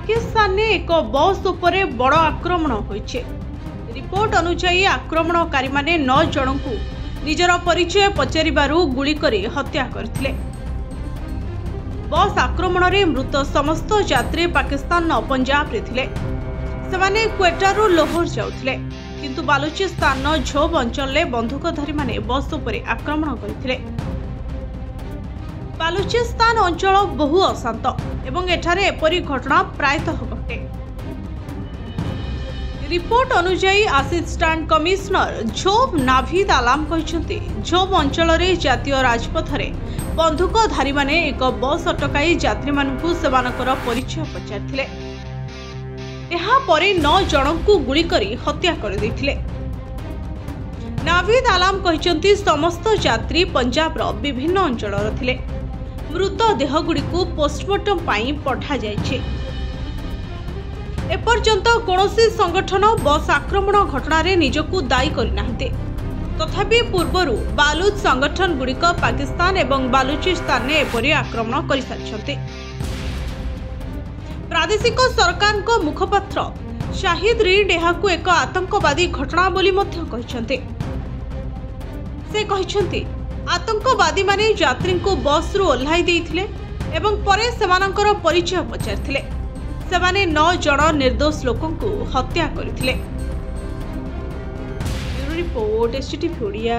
पाकिस्तान ने एक बस उपरे बड़ आक्रमण होइछे। रिपोर्ट अनुसार आक्रमणकारी माने 9 जन को निजर परिचय पचारिबारु गुली करी हत्या करथिले। बस आक्रमण रे मृत समस्त यात्री पाकिस्तान पंजाब रे थिले। सेमाने क्वेटारु लाहौर जाउथिले, किंतु बालूचिस्तान झोब अंचल में बंधुकधारी माने बस उपरे आक्रमण करथिले। बालूचिस्तान अंचल बहु अशांत एवं एठारे एपरी घटना प्रायतः घटे। रिपोर्ट अनुसार असिस्टेंट कमिश्नर झोब नाभिद आलाम कहते झोब अंचल में जातीय राजपथ में बंधुकधारी माने एक बस अटकाई यात्री मानकु सेमानकर परिचय पचारिथिले। एहा परे 9 जन को गुली करी हत्या कर देथिले। नाभिद आलाम कहते समस्त यात्री पंजाब रो विभिन्न अंचल थिले। मृत देह गुड़ी को पोस्टमार्टम पाई पठा जायछे। एपर्यंत कौनसी संगठन बस आक्रमण घटना रे निजकु दायी करिनाहते। तथापि पूर्वरु बालूच संगठन गुड़िक पाकिस्तान एवं बालूचिस्तान ने एपरी आक्रमण कर सारिछन्ते। प्रादेशिक सरकार को मुखपात्र शाहिद रीड एहाकु एक आतंकवादी घटना बोली मध्य कहिसन्ते। से कहिसन्ते आतंकवादी माने यात्री को बस रु ओह्लाई देइथिले एवं परे सेमानकर परिचय पचारिथिले। सेमाने 9 जन निर्दोष लोकों को हत्या करथिले। Bureau report STTV Odia.